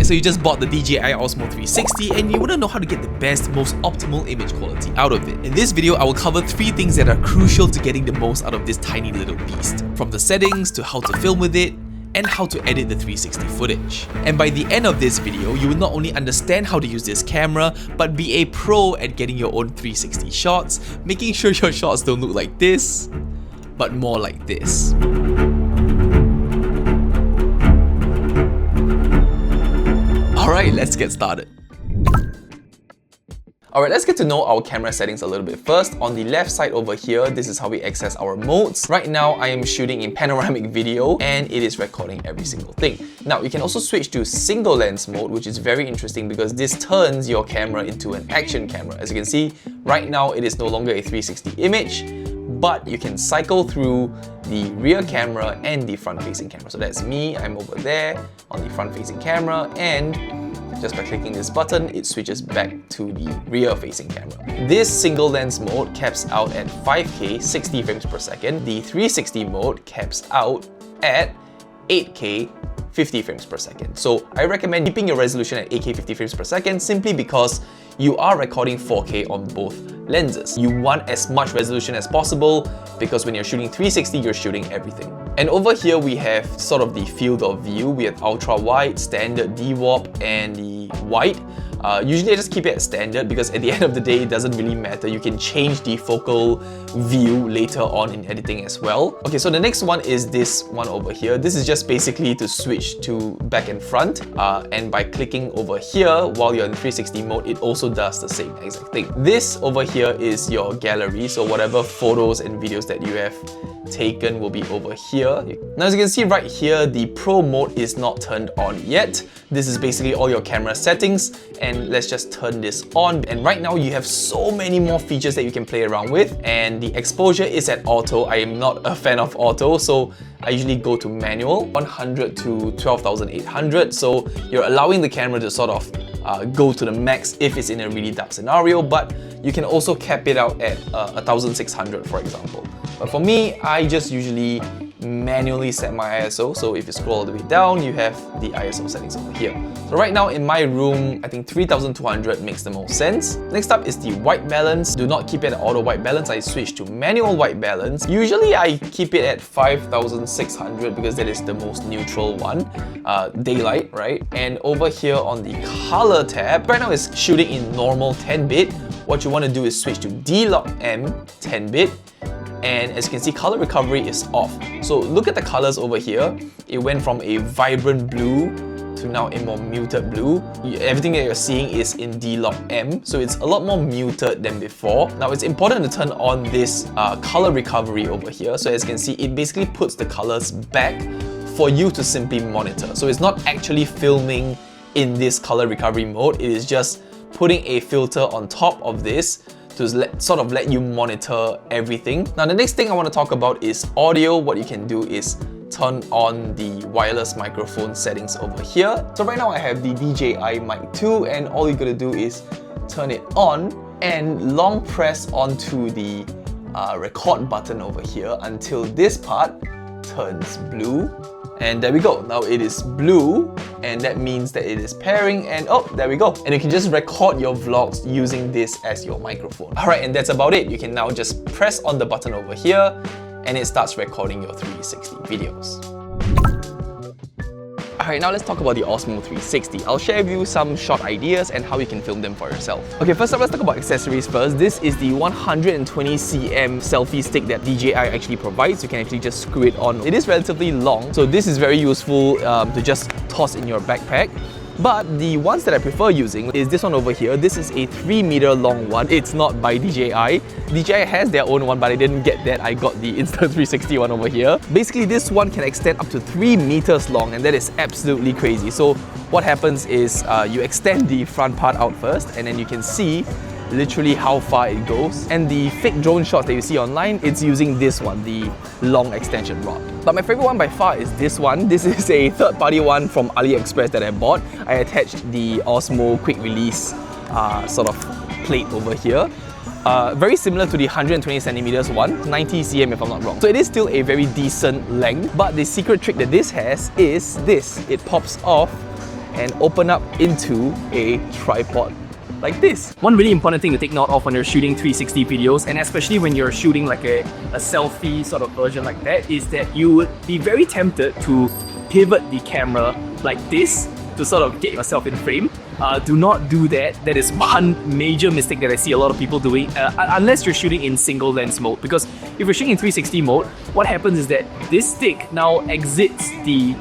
Alright, so you just bought the DJI Osmo 360 and you want to know how to get the best, most optimal image quality out of it. In this video, I will cover 3 things that are crucial to getting the most out of this tiny little beast. From the settings to how to film with it, and how to edit the 360 footage. And by the end of this video, you will not only understand how to use this camera, but be a pro at getting your own 360 shots, making sure your shots don't look like this, but more like this. Alright, let's get started. Alright, let's get to know our camera settings a little bit first. On the left side over here, this is how we access our modes. Right now, I am shooting in panoramic video and it is recording every single thing. Now, you can also switch to single lens mode, which is very interesting because this turns your camera into an action camera. As you can see, right now it is no longer a 360 image, but you can cycle through the rear camera and the front-facing camera. So that's me, I'm over there on the front-facing camera, and just by clicking this button, it switches back to the rear-facing camera. This single lens mode caps out at 5K 60 frames per second. The 360 mode caps out at 8K 50 frames per second. So I recommend keeping your resolution at 8K 50 frames per second simply because you are recording 4K on both lenses. You want as much resolution as possible because when you're shooting 360, you're shooting everything. And over here we have sort of the field of view. We have ultra wide, standard, DWAP, and the wide. Usually I just keep it at standard because at the end of the day, it doesn't really matter. You can change the focal view later on in editing as well. Okay, so the next one is this one over here. This is just basically to switch to back and front. And by clicking over here, while you're in 360 mode, it also does the same exact thing. This over here is your gallery. So whatever photos and videos that you have taken will be over here. Now as you can see right here, the Pro mode is not turned on yet. This is basically all your camera settings, and let's just turn this on. And right now you have so many more features that you can play around with, and the exposure is at auto. I am not a fan of auto, so I usually go to manual, 100 to 12,800. So you're allowing the camera to sort of go to the max if it's in a really dark scenario, but you can also cap it out at 1,600 for example. But for me, I just usually manually set my ISO. So if you scroll all the way down, you have the ISO settings over here. So right now in my room, I think 3200 makes the most sense. Next up is the white balance. Do not keep it at auto white balance. I switch to manual white balance. Usually I keep it at 5600 because that is the most neutral one. Daylight, right? And over here on the color tab, right now it's shooting in normal 10-bit. What you want to do is switch to D-Lock M 10-bit. And as you can see, color recovery is off. So look at the colors over here. It went from a vibrant blue to now a more muted blue. Everything that you're seeing is in D-Lock M, so it's a lot more muted than before. Now it's important to turn on this color recovery over here. So as you can see, it basically puts the colors back for you to simply monitor. So it's not actually filming in this color recovery mode. It is just putting a filter on top of this to sort of let you monitor everything. Now the next thing I want to talk about is audio. What you can do is turn on the wireless microphone settings over here. So right now I have the DJI Mic 2 and all you gotta do is turn it on and long press onto the record button over here until this part turns blue. And there we go. Now it is blue, and that means that it is pairing, and oh, there we go. And you can just record your vlogs using this as your microphone. Alright, and that's about it. You can now just press on the button over here, and it starts recording your 360 videos. Alright, now let's talk about the Osmo 360. I'll share with you some short ideas and how you can film them for yourself. Okay, first up, let's talk about accessories first. This is the 120cm selfie stick that DJI actually provides. You can actually just screw it on. It is relatively long, so this is very useful to just toss in your backpack. But the ones that I prefer using is this one over here. This is a 3-meter long one. It's not by DJI. DJI has their own one, but I didn't get that. I got the Insta360 one over here. Basically, this one can extend up to 3 meters long, and that is absolutely crazy. So what happens is you extend the front part out first, and then you can see literally how far it goes. And the fake drone shots that you see online, it's using this one, the long extension rod. But my favorite one by far is this one. This is a third-party one from AliExpress that I bought. I attached the Osmo quick release sort of plate over here. Very similar to the 120cm one, 90cm if I'm not wrong. So it is still a very decent length, but the secret trick that this has is this. It pops off and open up into a tripod like this. One really important thing to take note of when you're shooting 360 videos, and especially when you're shooting like a selfie sort of version like that, is that you would be very tempted to pivot the camera like this to sort of get yourself in frame. Do not do that. That is one major mistake that I see a lot of people doing, unless you're shooting in single lens mode. Because if you're shooting in 360 mode, what happens is that this stick now exits the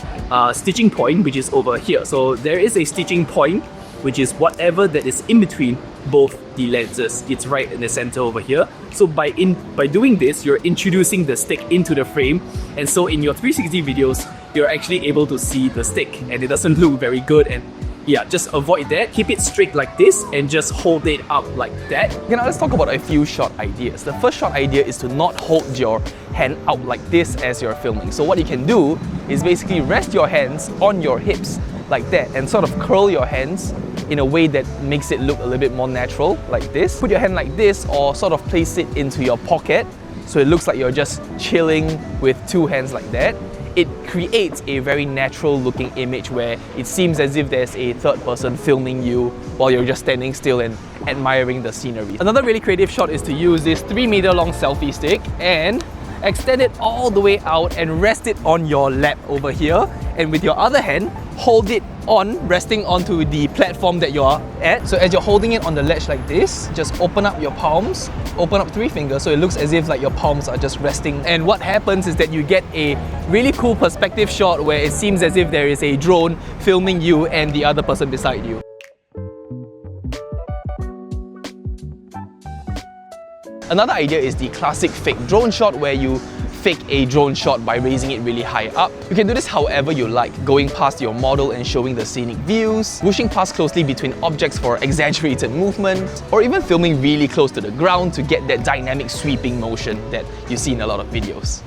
stitching point, which is over here. So there is a stitching point, which is whatever that is in between both the lenses. It's right in the center over here. So by doing this, you're introducing the stick into the frame, and so in your 360 videos, you're actually able to see the stick, and it doesn't look very good. And yeah, just avoid that. Keep it straight like this and just hold it up like that. Okay, now let's talk about a few shot ideas. The first shot idea is to not hold your hand out like this as you're filming. So what you can do is basically rest your hands on your hips like that and sort of curl your hands in a way that makes it look a little bit more natural, like this. Put your hand like this, or sort of place it into your pocket so it looks like you're just chilling with two hands like that. It creates a very natural looking image where it seems as if there's a third person filming you while you're just standing still and admiring the scenery. Another really creative shot is to use this 3-meter long selfie stick and extend it all the way out and rest it on your lap over here, and with your other hand hold it on, resting onto the platform that you're at. So as you're holding it on the ledge like this, just open up your palms, open up 3 fingers so it looks as if like your palms are just resting. And what happens is that you get a really cool perspective shot where it seems as if there is a drone filming you and the other person beside you. Another idea is the classic fake drone shot, where you fake a drone shot by raising it really high up. You can do this however you like, going past your model and showing the scenic views, whooshing past closely between objects for exaggerated movement, or even filming really close to the ground to get that dynamic sweeping motion that you see in a lot of videos.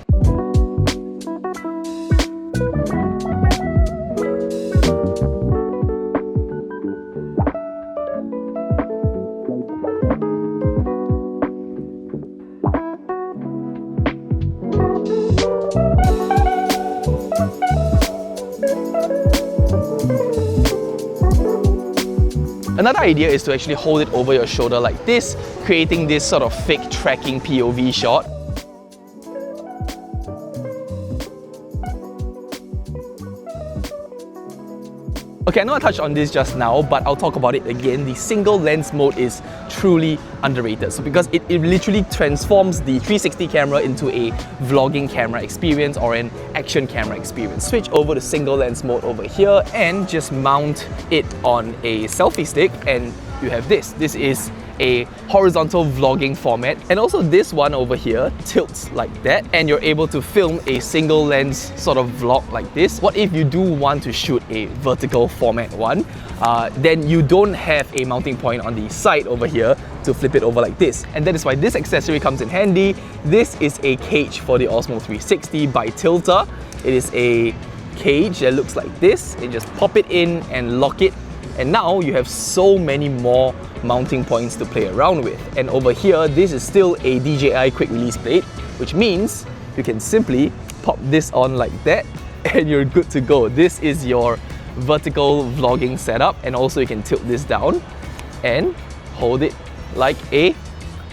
Another idea is to actually hold it over your shoulder like this, creating this sort of fake tracking POV shot. Okay, I know I touched on this just now, but I'll talk about it again. The single lens mode is truly underrated. So because it literally transforms the 360 camera into a vlogging camera experience or an action camera experience. Switch over to single lens mode over here and just mount it on a selfie stick, and you have this. This is a horizontal vlogging format, and also this one over here tilts like that, and you're able to film a single lens sort of vlog like this. What if you do want to shoot a vertical format one? Then you don't have a mounting point on the side over here to flip it over like this, and that is why this accessory comes in handy. This is a cage for the Osmo 360 by Tilta. It is a cage that looks like this. You just pop it in and lock it, and now you have so many more mounting points to play around with. And over here, this is still a DJI quick release plate, which means you can simply pop this on like that and you're good to go. This is your vertical vlogging setup, and also you can tilt this down and hold it like a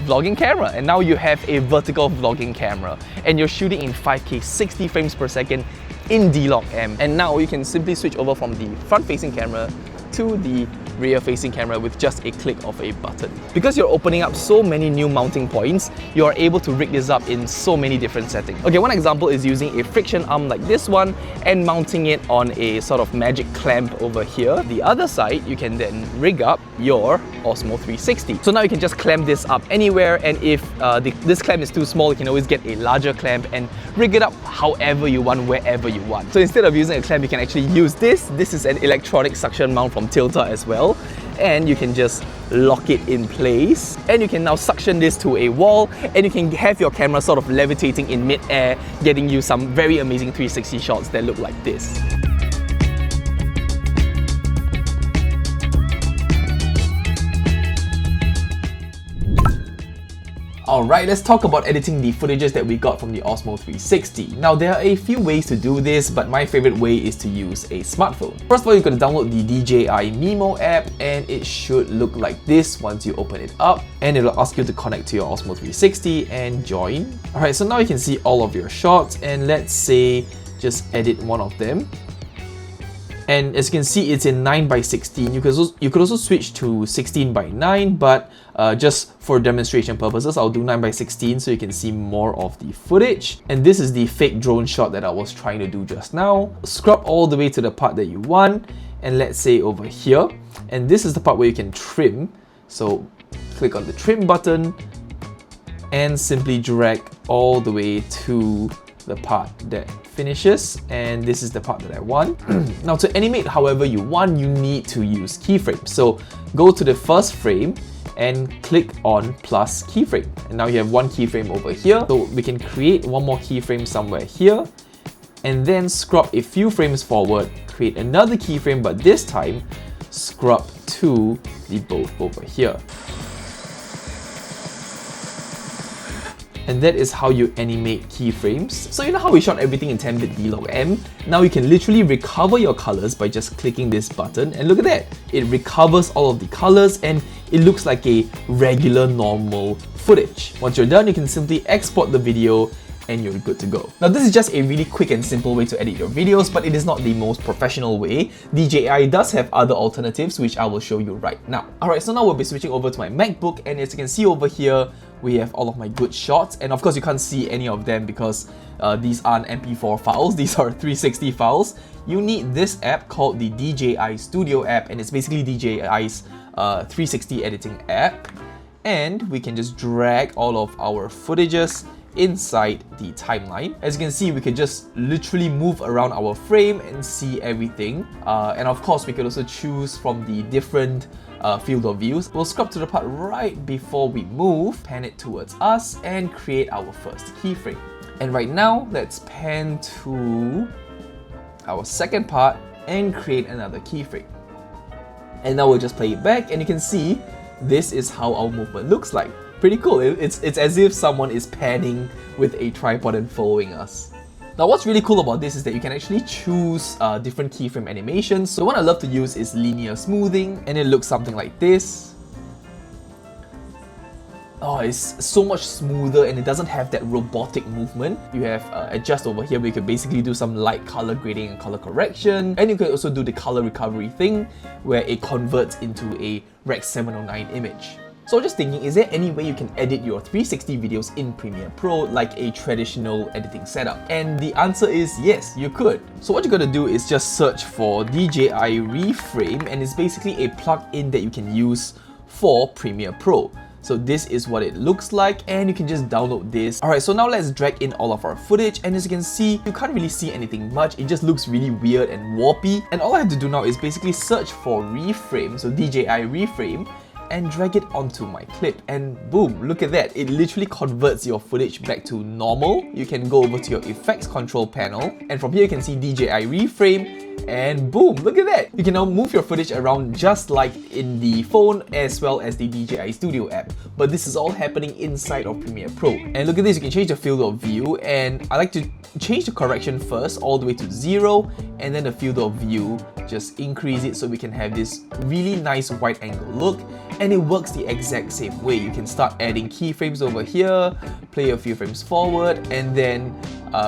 vlogging camera, and now you have a vertical vlogging camera, and you're shooting in 5K 60 frames per second in D-Log M. And now you can simply switch over from the front-facing camera to the rear-facing camera with just a click of a button. Because you're opening up so many new mounting points, you are able to rig this up in so many different settings. Okay, one example is using a friction arm like this one and mounting it on a sort of magic clamp over here. The other side, you can then rig up your Osmo 360. So now you can just clamp this up anywhere, and if this clamp is too small, you can always get a larger clamp and rig it up however you want, wherever you want. So instead of using a clamp, you can actually use this. This is an electronic suction mount from Tilta as well, and you can just lock it in place, and you can now suction this to a wall, and you can have your camera sort of levitating in mid-air, getting you some very amazing 360 shots that look like this. Alright, let's talk about editing the footages that we got from the Osmo 360. Now, there are a few ways to do this, but my favorite way is to use a smartphone. First of all, you're going to download the DJI Mimo app, and it should look like this once you open it up. And it'll ask you to connect to your Osmo 360 and join. Alright, so now you can see all of your shots, and let's say just edit one of them. And as you can see, it's in 9:16. You could also switch to 16:9, but just for demonstration purposes, I'll do 9:16 so you can see more of the footage. And this is the fake drone shot that I was trying to do just now. Scrub all the way to the part that you want, and let's say over here. And this is the part where you can trim. So click on the trim button and simply drag all the way to the part that finishes, and this is the part that I want. Now, to animate however you want, you need to use keyframes. So go to the first frame and click on plus keyframe, and now you have one keyframe over here. So we can create one more keyframe somewhere here, and then scrub a few frames forward, create another keyframe, but this time scrub to the both over here. And that is how you animate keyframes. So you know how we shot everything in 10-bit vlog-M? Now you can literally recover your colors by just clicking this button, and look at that! It recovers all of the colors and it looks like a regular normal footage. Once you're done, you can simply export the video and you're good to go. Now, this is just a really quick and simple way to edit your videos, but it is not the most professional way. DJI does have other alternatives, which I will show you right now. Alright, so now we'll be switching over to my MacBook, and as you can see over here, we have all of my good shots, and of course you can't see any of them because these aren't MP4 files, these are 360 files. You need this app called the DJI Studio app, and it's basically DJI's 360 editing app. And we can just drag all of our footages inside the timeline. As you can see, we could just literally move around our frame and see everything. And of course, we could also choose from the different field of views. We'll scrub to the part right before we move, pan it towards us, and create our first keyframe. And right now, let's pan to our second part and create another keyframe. And now we'll just play it back, and you can see this is how our movement looks like. Pretty cool. It's as if someone is panning with a tripod and following us. Now, what's really cool about this is that you can actually choose different keyframe animations. So one I love to use is linear smoothing, and it looks something like this. Oh, it's so much smoother and it doesn't have that robotic movement. You have adjust over here where you could basically do some light color grading and color correction. And you could also do the color recovery thing where it converts into a Rec 709 image. So just thinking, is there any way you can edit your 360 videos in Premiere Pro like a traditional editing setup? And the answer is yes, you could. So what you're gonna do is just search for DJI Reframe, and it's basically a plugin that you can use for Premiere Pro. So this is what it looks like, and you can just download this. Alright, so now let's drag in all of our footage, and as you can see, you can't really see anything much. It just looks really weird and warpy. And all I have to do now is basically search for Reframe, so DJI Reframe, and drag it onto my clip, and boom, look at that. It literally converts your footage back to normal. You can go over to your effects control panel, and from here you can see DJI Reframe, and boom, look at that. You can now move your footage around just like in the phone as well as the DJI Studio app, but this is all happening inside of Premiere Pro. And look at this, you can change the field of view, and I like to change the correction first all the way to 0, and then the field of view, just increase it so we can have this really nice wide angle look. And it works the exact same way. You can start adding keyframes over here, play a few frames forward, and then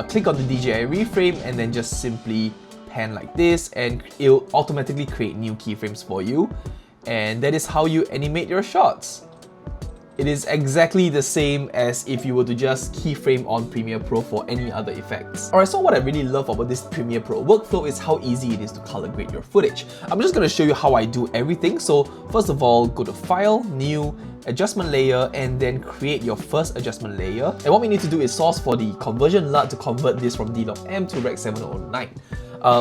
click on the DJI Reframe, and then just simply pan like this, and it'll automatically create new keyframes for you. And that is how you animate your shots. It is exactly the same as if you were to just keyframe on Premiere Pro for any other effects. Alright, so what I really love about this Premiere Pro workflow is how easy it is to color grade your footage. I'm just going to show you how I do everything. So first of all, go to File, New, Adjustment Layer, and then create your first adjustment layer. And what we need to do is source for the conversion LUT to convert this from D-Log-M to Rec 709.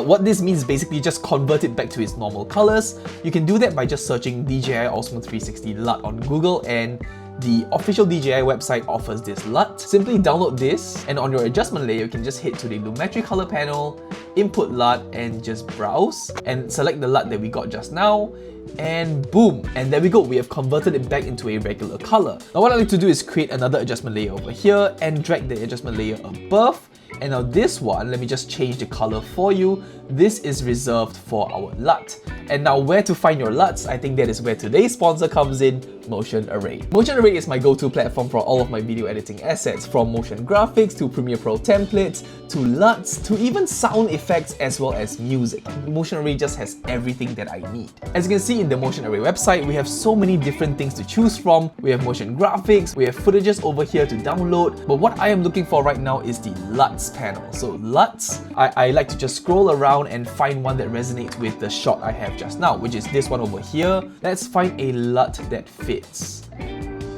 What this means is basically just convert it back to its normal colors. You can do that by just searching DJI Osmo 360 LUT on Google, and the official DJI website offers this LUT. Simply download this, and on your adjustment layer, you can just hit to the Lumetri color panel, input LUT, and just browse, and select the LUT that we got just now, and boom, and there we go, we have converted it back into a regular color. Now what I like to do is create another adjustment layer over here and drag the adjustment layer above. And now this one, let me just change the color for you. This is reserved for our LUT. And now where to find your LUTs, I think that is where today's sponsor comes in, Motion Array. Motion Array is my go-to platform for all of my video editing assets, from motion graphics to Premiere Pro templates, to LUTs, to even sound effects as well as music. Motion Array just has everything that I need. As you can see in the Motion Array website, we have so many different things to choose from. We have motion graphics, we have footages over here to download, but what I am looking for right now is the LUTs panel. So LUTs, I like to just scroll around and find one that resonates with the shot I have just now, which is this one over here. Let's find a LUT that fits.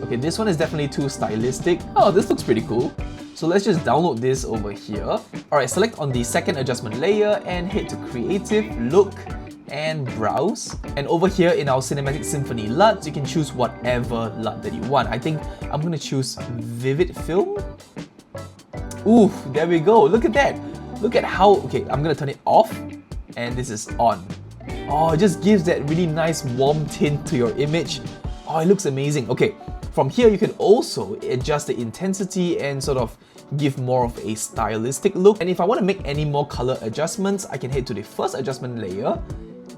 Okay, this one is definitely too stylistic. Oh, this looks pretty cool. So let's just download this over here. Alright, select on the second adjustment layer and hit to Creative, Look, and Browse. And over here in our Cinematic Symphony LUTs, you can choose whatever LUT that you want. I think I'm gonna choose Vivid Film. Ooh, there we go. Look at that. Look at how, okay, I'm gonna turn it off, and this is on. Oh, it just gives that really nice warm tint to your image. Oh, it looks amazing. Okay, from here you can also adjust the intensity and sort of give more of a stylistic look. And if I want to make any more color adjustments, I can head to the first adjustment layer,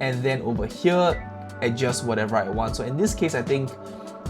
and then over here, adjust whatever I want. So in this case, I think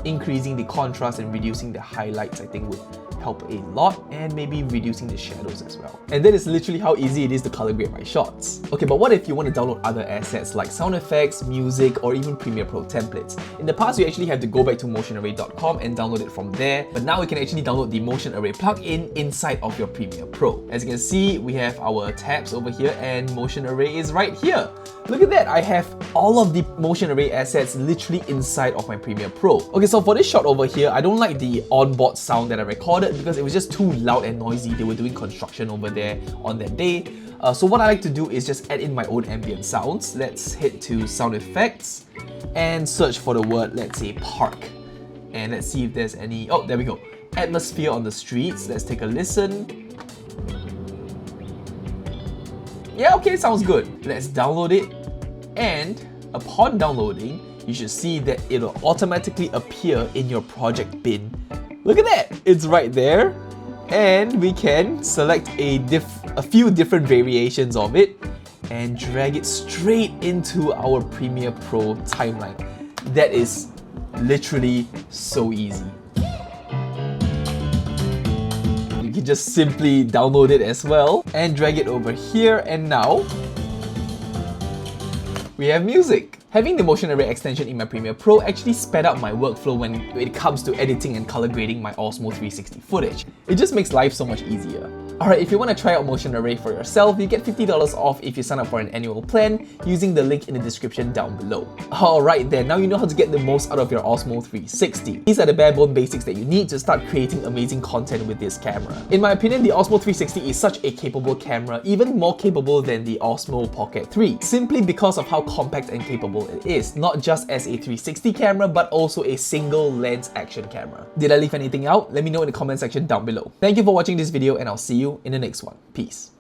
increasing the contrast and reducing the highlights, I think would help a lot, and maybe reducing the shadows as well. And that is literally how easy it is to color grade my shots. Okay, but what if you want to download other assets like sound effects, music, or even Premiere Pro templates? In the past, you actually had to go back to motionarray.com and download it from there, but now you can actually download the Motion Array plugin inside of your Premiere Pro. As you can see, we have our tabs over here, and Motion Array is right here. Look at that, I have all of the Motion Array assets literally inside of my Premiere Pro. Okay, so for this shot over here, I don't like the onboard sound that I recorded because it was just too loud and noisy. They were doing construction over there on that day. So what I like to do is just add in my own ambient sounds. Let's hit to sound effects and search for the word, let's say park. And let's see if there's any, oh, there we go. Atmosphere on the streets, let's take a listen. Yeah, okay, sounds good. Let's download it, and upon downloading, you should see that it'll automatically appear in your project bin. Look at that, it's right there, and we can select a few different variations of it and drag it straight into our Premiere Pro timeline. That is literally so easy. You can just simply download it as well and drag it over here, and now we have music. Having the Motion Array extension in my Premiere Pro actually sped up my workflow when it comes to editing and color grading my Osmo 360 footage. It just makes life so much easier. Alright, if you want to try out Motion Array for yourself, you get $50 off if you sign up for an annual plan using the link in the description down below. Alright then, now you know how to get the most out of your Osmo 360. These are the bare bone basics that you need to start creating amazing content with this camera. In my opinion, the Osmo 360 is such a capable camera, even more capable than the Osmo Pocket 3, simply because of how compact and capable it is, not just as a 360 camera, but also a single lens action camera. Did I leave anything out? Let me know in the comment section down below. Thank you for watching this video, and I'll see you in the next one. Peace.